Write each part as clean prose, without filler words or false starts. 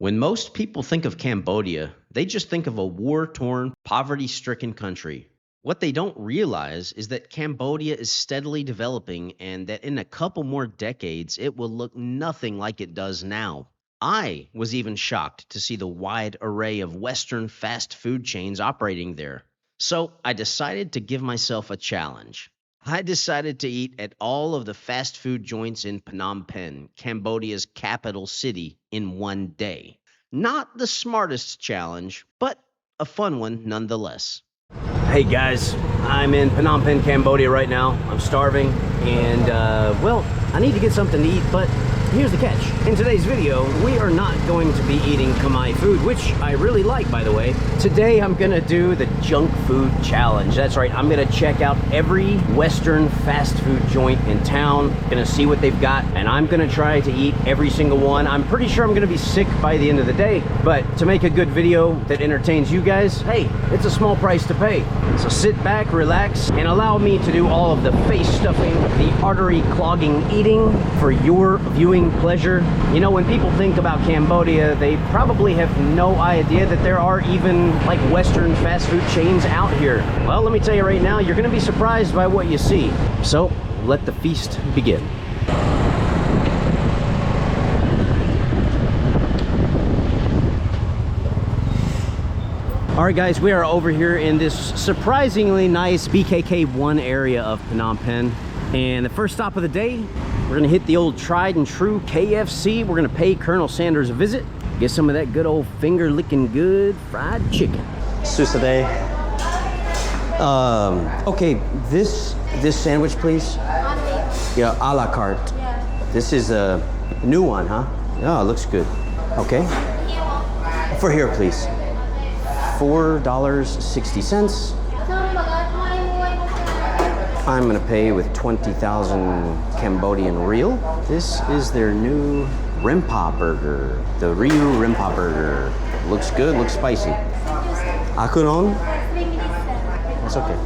When most people think of Cambodia, they just think of a war-torn, poverty-stricken country. What they don't realize is that Cambodia is steadily developing and that in a couple more decades, it will look nothing like it does now. I was even shocked to see the wide array of Western fast food chains operating there. So I decided to give myself a challenge. I decided to eat at all of the fast food joints in Phnom Penh, Cambodia's capital city, in one day. Not the smartest challenge, but a fun one nonetheless. Hey guys, I'm in Phnom Penh, Cambodia right now. I'm starving and, well, I need to get something to eat, but here's the catch. In today's video, we are not going to be eating Khmer food, which I really like, by the way. Today, I'm gonna do the junk food challenge. That's right, I'm gonna check out every Western fast food joint in town, gonna see what they've got, and I'm gonna try to eat every single one. I'm pretty sure I'm gonna be sick by the end of the day, but to make a good video that entertains you guys, hey, it's a small price to pay. So sit back, relax, and allow me to do all of the face stuffing, the artery clogging eating for your viewing pleasure. You know, when people think about Cambodia, they probably have no idea that there are even like Western fast food chains out here. Well, let me tell you right now, you're gonna be surprised by what you see. So let the feast begin. All right, guys, we are over here in this surprisingly nice BKK1 area of Phnom Penh. And the first stop of the day, we're gonna hit the old tried and true KFC. We're gonna pay Colonel Sanders a visit, get some of that good old finger licking good fried chicken. Susade. Okay, this sandwich, please. Yeah, a la carte. Yeah. This is a new one, huh? Yeah, it looks good. Okay. For here, please. $4.60. I'm gonna pay with 20,000 Cambodian real. This is their new Rimpa burger, the Ryu Rimpa burger. Looks good, looks spicy. Akunon? That's okay.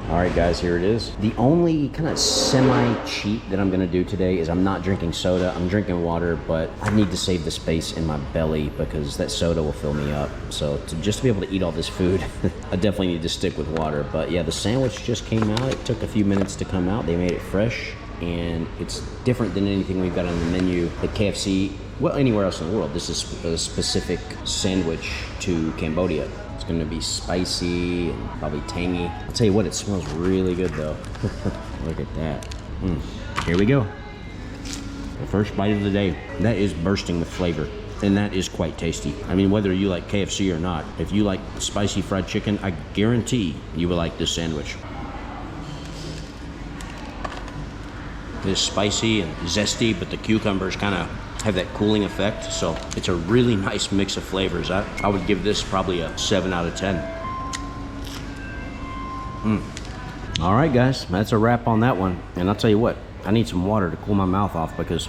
All right, guys, here it is. The only kind of semi-cheat that I'm gonna do today is I'm not drinking soda, I'm drinking water, but I need to save the space in my belly because that soda will fill me up. So just to be able to eat all this food, I definitely need to stick with water. But yeah, the sandwich just came out. It took a few minutes to come out. They made it fresh, and it's different than anything we've got on the menu at KFC, well, anywhere else in the world. This is a specific sandwich to Cambodia. Gonna be spicy and probably tangy. I'll tell you what, it smells really good though. Look at that. Here we go. The first bite of the day. That is bursting with flavor, and that is quite tasty. I mean, whether you like KFC or not, if you like spicy fried chicken, I guarantee you will like this sandwich. It's spicy and zesty, but the cucumbers kind of have that cooling effect, so it's a really nice mix of flavors. I would give this probably a 7 out of 10. All right, guys, that's a wrap on that one. And I'll tell you what, I need some water to cool my mouth off because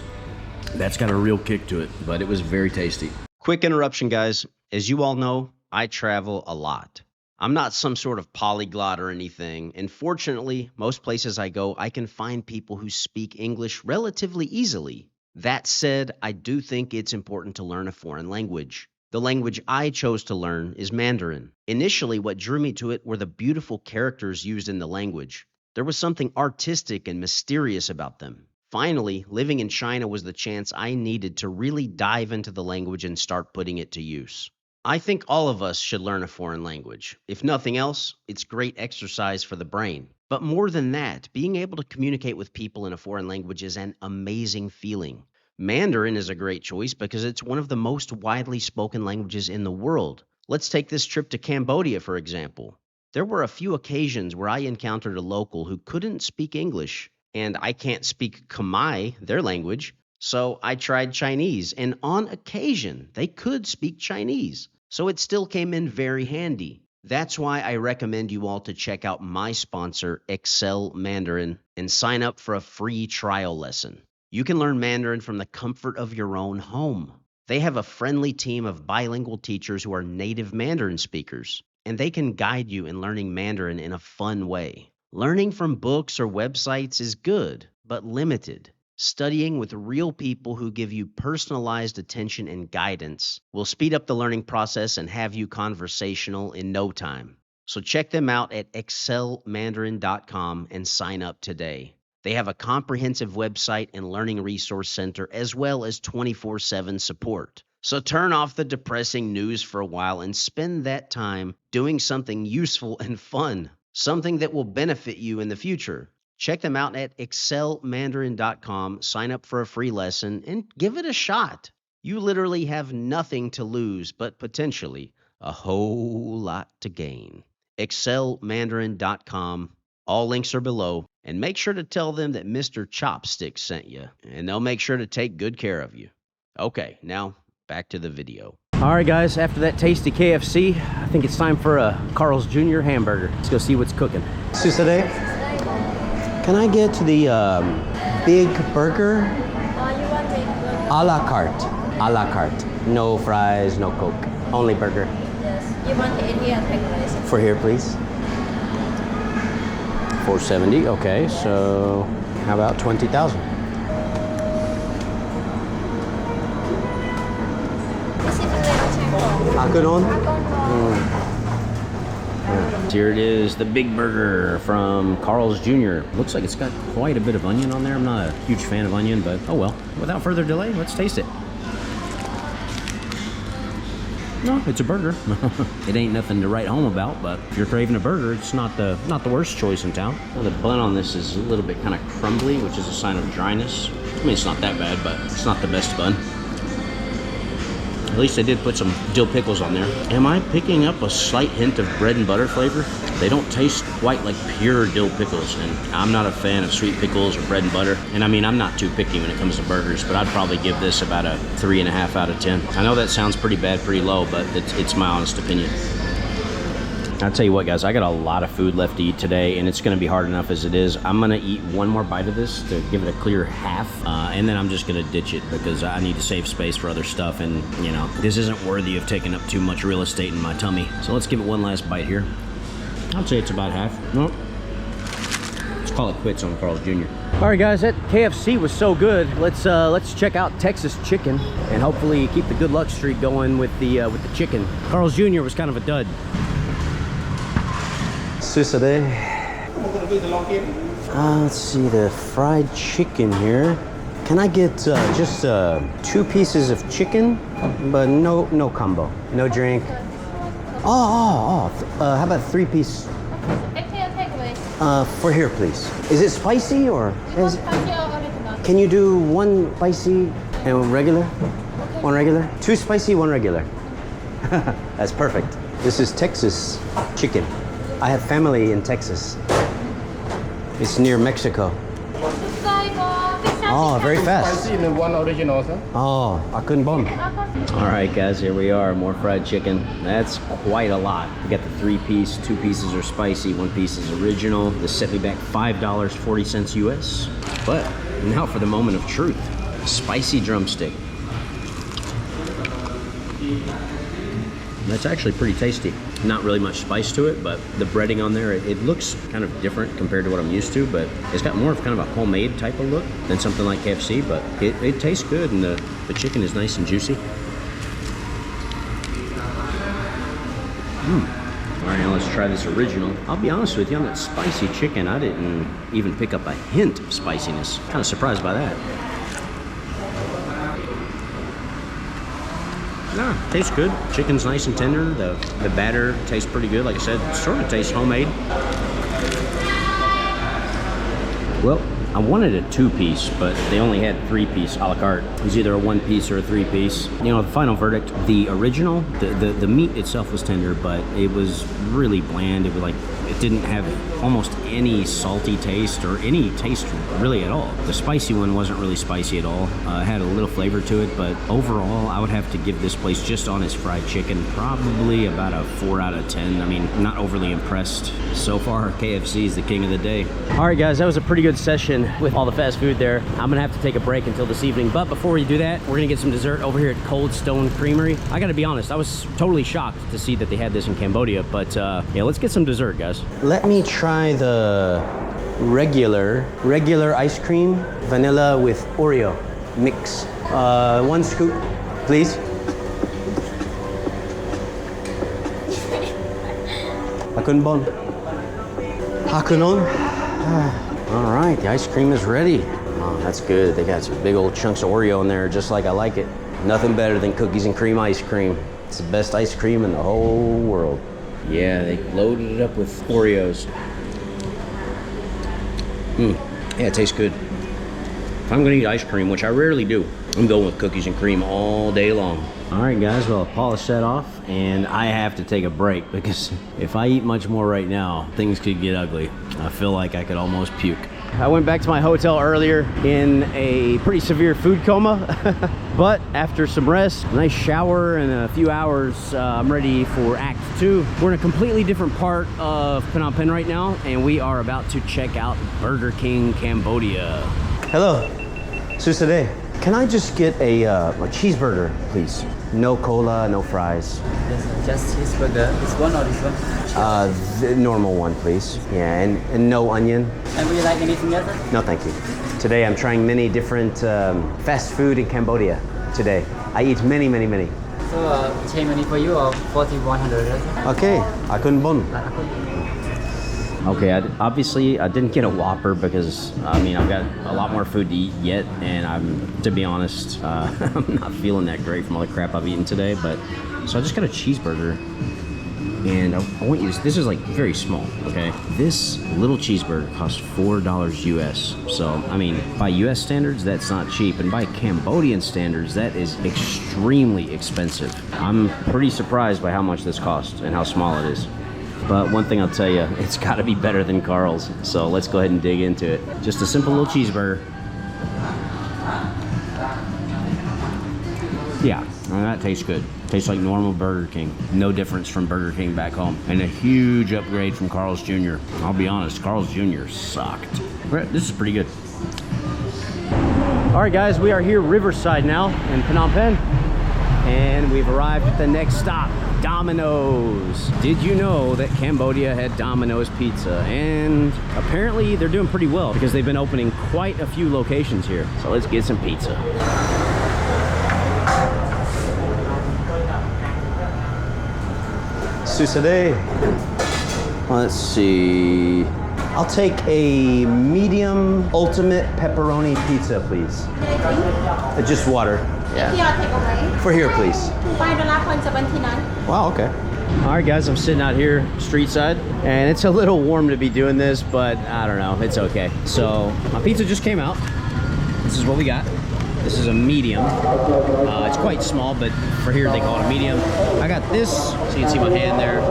that's got a real kick to it, but it was very tasty. Quick interruption, guys. As you all know, I travel a lot. I'm not some sort of polyglot or anything, and fortunately, most places I go, I can find people who speak English relatively easily. That said, I do think it's important to learn a foreign language. The language I chose to learn is Mandarin. Initially, what drew me to it were the beautiful characters used in the language. There was something artistic and mysterious about them. Finally, living in China was the chance I needed to really dive into the language and start putting it to use. I think all of us should learn a foreign language. If nothing else, it's great exercise for the brain. But more than that, being able to communicate with people in a foreign language is an amazing feeling. Mandarin is a great choice because it's one of the most widely spoken languages in the world. Let's take this trip to Cambodia, for example. There were a few occasions where I encountered a local who couldn't speak English, and I can't speak Khmer, their language, so I tried Chinese, and on occasion, they could speak Chinese, so it still came in very handy. That's why I recommend you all to check out my sponsor, Excel Mandarin, and sign up for a free trial lesson. You can learn Mandarin from the comfort of your own home. They have a friendly team of bilingual teachers who are native Mandarin speakers, and they can guide you in learning Mandarin in a fun way. Learning from books or websites is good, but limited. Studying with real people who give you personalized attention and guidance will speed up the learning process and have you conversational in no time. So check them out at excelmandarin.com and sign up today. They have a comprehensive website and learning resource center as well as 24/7 support. So turn off the depressing news for a while and spend that time doing something useful and fun, something that will benefit you in the future. Check them out at excelmandarin.com, sign up for a free lesson, and give it a shot. You literally have nothing to lose, but potentially a whole lot to gain. excelmandarin.com. All links are below. And make sure to tell them that Mr. Chopsticks sent you, and they'll make sure to take good care of you. Okay, now back to the video. All right, guys, after that tasty KFC, I think it's time for a Carl's Jr. hamburger. Let's go see what's cooking. Today, can I get the big burger? You want big burger? A la carte. A la carte. No fries, no Coke. Only burger. Yes. You want it in here, take For here, please. $4.70. Okay, so how about 20,000? This is the little temple. Akudon? Here it is, the big burger from Carl's Jr. Looks like it's got quite a bit of onion on there. I'm not a huge fan of onion, but oh well. Without further delay, let's taste it. No, it's a burger. It ain't nothing to write home about, but if you're craving a burger, it's not the worst choice in town. Well, the bun on this is a little bit kind of crumbly, which is a sign of dryness. I mean, it's not that bad, but it's not the best bun. At least they did put some dill pickles on there. Am I picking up a slight hint of bread and butter flavor? They don't taste quite like pure dill pickles, and I'm not a fan of sweet pickles or bread and butter. And I mean, I'm not too picky when it comes to burgers, but I'd probably give this about a 3.5 out of 10. I know that sounds pretty bad, pretty low, but it's my honest opinion. I'll tell you what, guys, I got a lot of food left to eat today, and it's going to be hard enough as it is. I'm going to eat one more bite of this to give it a clear half, and then I'm just going to ditch it because I need to save space for other stuff, and, you know, this isn't worthy of taking up too much real estate in my tummy. So let's give it one last bite here. I'd say it's about half. Nope. Let's call it quits on Carl's Jr. All right, guys, that KFC was so good. Let's check out Texas chicken and hopefully keep the good luck streak going with the chicken. Carl's Jr. was kind of a dud. Today. Let's see the fried chicken here. Can I get just 2 pieces of chicken, but no combo, no drink? How about 3-piece? For here, please. Is it spicy or? Can you do 1 spicy and regular? 1 regular? 2 spicy, 1 regular. That's perfect. This is Texas chicken. I have family in Texas. It's near Mexico. Oh, very fast. Spicy and 1 original, sir. Oh, akun bom. All right, guys, here we are, more fried chicken. That's quite a lot. We got the 3-piece, 2 pieces are spicy, 1 piece is original. This set me back $5.40 US. But now for the moment of truth. Spicy drumstick. That's actually pretty tasty. Not really much spice to it, but the breading on there, it looks kind of different compared to what I'm used to, but it's got more of kind of a homemade type of look than something like KFC, but it tastes good, and the chicken is nice and juicy. All right, now let's try this original. I'll be honest with you, on that spicy chicken, I didn't even pick up a hint of spiciness. Kind of surprised by that. Yeah, tastes good. Chicken's nice and tender. The batter tastes pretty good. Like I said, sort of tastes homemade. Well, I wanted a 2-piece, but they only had 3-piece a la carte. It was either a 1-piece or a 3-piece. You know, the final verdict, the original, the meat itself was tender, but it was really bland. It was like, it didn't have almost any salty taste or any taste really at all. The spicy one wasn't really spicy at all. It had a little flavor to it, but overall, I would have to give this place, just on its fried chicken, probably about a 4 out of 10. I mean, not overly impressed. So far, KFC is the king of the day. All right, guys, that was a pretty good session with all the fast food there. I'm gonna have to take a break until this evening, but before we do that, we're gonna get some dessert over here at Cold Stone Creamery. I gotta be honest, I was totally shocked to see that they had this in Cambodia, but yeah, let's get some dessert, guys. Let me try the regular ice cream, vanilla with Oreo mix. 1 scoop, please. Hakunbon. Hakunon. All right, the ice cream is ready. Oh, that's good. They got some big old chunks of Oreo in there, just like I like it. Nothing better than cookies and cream ice cream. It's the best ice cream in the whole world. Yeah, they loaded it up with Oreos. Yeah, it tastes good. If I'm gonna eat ice cream, which I rarely do, I'm going with cookies and cream all day long. All right, guys, well, I polished that off, and I have to take a break because if I eat much more right now, things could get ugly. I feel like I could almost puke. I went back to my hotel earlier in a pretty severe food coma, but after some rest, a nice shower, and a few hours, I'm ready for Act 2. We're in a completely different part of Phnom Penh right now, and we are about to check out Burger King Cambodia. Hello, Susade. Can I just get a cheeseburger, please? No cola, no fries. Yes, just cheeseburger. This one or this one? The normal one, please. Yeah, and no onion. And would you like anything else? No, thank you. Today I'm trying many different fast food in Cambodia. Today I eat many. So, change money for you or 4,100? Okay, akun bon. Okay, obviously I didn't get a Whopper because, I mean, I've got a lot more food to eat yet, and to be honest, I'm not feeling that great from all the crap I've eaten today, so I just got a cheeseburger, and I want you to, this is like very small, okay? This little cheeseburger costs $4 US, so, I mean, by US standards, that's not cheap, and by Cambodian standards, that is extremely expensive. I'm pretty surprised by how much this costs and how small it is. But one thing I'll tell you, it's got to be better than Carl's. So let's go ahead and dig into it. Just a simple little cheeseburger. Yeah, that tastes good. Tastes like normal Burger King. No difference from Burger King back home. And a huge upgrade from Carl's Jr. I'll be honest, Carl's Jr. sucked. This is pretty good. All right, guys, we are here riverside now in Phnom Penh. And we've arrived at the next stop, Domino's. Did you know that Cambodia had Domino's pizza? And apparently they're doing pretty well because they've been opening quite a few locations here. So let's get some pizza. Susade. Let's see. I'll take a medium ultimate pepperoni pizza, please. Just water. Yeah. For here, please. $5.79. Wow, okay. All right, guys, I'm sitting out here street side, and it's a little warm to be doing this, but I don't know, it's okay. So my pizza just came out. This is what we got. This is a medium. It's quite small, but for here they call it a medium. I got this, so you can see my hand there.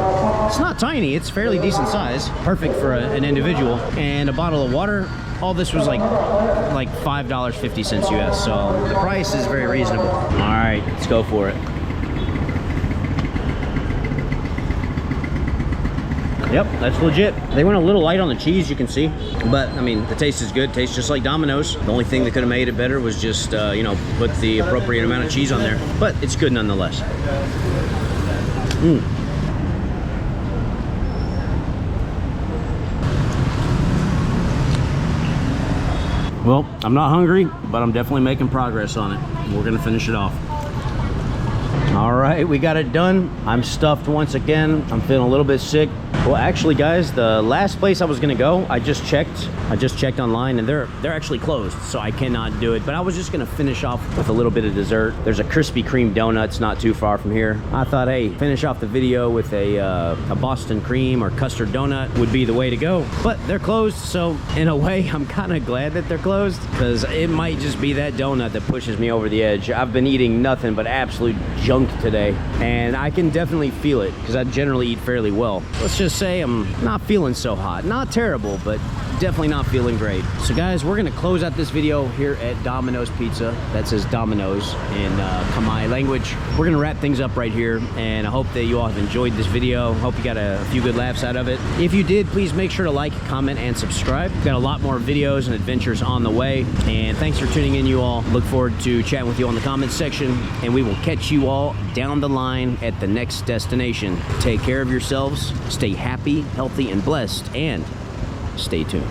It's not tiny, it's fairly decent size. Perfect for an individual. And a bottle of water. All this was like $5.50 US, so the price is very reasonable. All right, let's go for it. Yep, that's legit. They went a little light on the cheese, you can see, but I mean, the taste is good. Tastes just like Domino's. The only thing that could have made it better was just, you know, put the appropriate amount of cheese on there, but it's good nonetheless. Well, I'm not hungry, but I'm definitely making progress on it. We're gonna finish it off. All right, we got it done. I'm stuffed once again. I'm feeling a little bit sick. Well, actually, guys, the last place I was gonna go, I just checked online, and they're actually closed, so I cannot do it. But I was just gonna finish off with a little bit of dessert. There's a Krispy Kreme donuts not too far from here. I thought, hey, finish off the video with a Boston cream or custard donut would be the way to go. But they're closed, so in a way, I'm kind of glad that they're closed, because it might just be that donut that pushes me over the edge. I've been eating nothing but absolute junk today, and I can definitely feel it, because I generally eat fairly well. Let's just say I'm not feeling so hot. Not terrible, but definitely not feeling great. So guys, we're gonna close out this video here at Domino's Pizza. That says Domino's in Khmer language. We're gonna wrap things up right here, and I hope that you all have enjoyed this video. Hope you got a few good laughs out of it. If you did, please make sure to like, comment, and subscribe. We've got a lot more videos and adventures on the way, and thanks for tuning in, you all. Look forward to chatting with you on the comments section, and we will catch you all down the line at the next destination. Take care of yourselves, stay happy, healthy, and blessed, and stay tuned.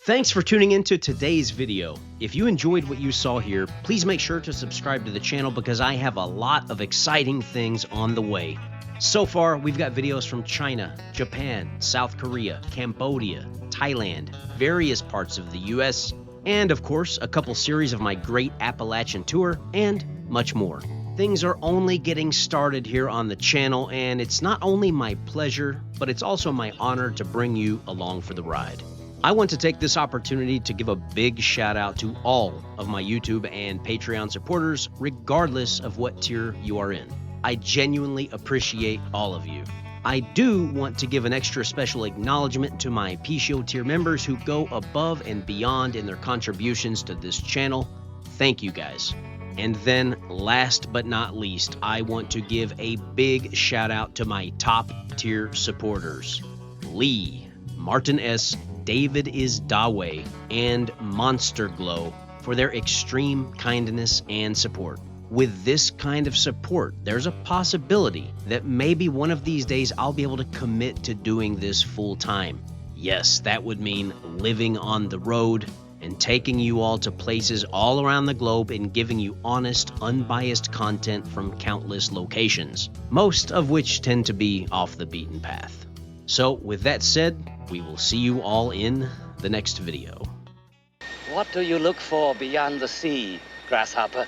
Thanks for tuning into today's video. If you enjoyed what you saw here, please make sure to subscribe to the channel because I have a lot of exciting things on the way. So far, we've got videos from China, Japan, South Korea, Cambodia, Thailand, various parts of the US, and of course, a couple series of my Great Appalachian Tour, and much more. Things are only getting started here on the channel, and it's not only my pleasure, but it's also my honor to bring you along for the ride. I want to take this opportunity to give a big shout out to all of my YouTube and Patreon supporters, regardless of what tier you are in. I genuinely appreciate all of you. I do want to give an extra special acknowledgement to my PSHO tier members who go above and beyond in their contributions to this channel. Thank you guys. And then, last but not least, I want to give a big shout out to my top tier supporters. Lee, Martin S., David is Dawe, and Monster Glow for their extreme kindness and support. With this kind of support, there's a possibility that maybe one of these days I'll be able to commit to doing this full time. Yes, that would mean living on the road and taking you all to places all around the globe and giving you honest, unbiased content from countless locations, most of which tend to be off the beaten path. So with that said, we will see you all in the next video. What do you look for beyond the sea, grasshopper?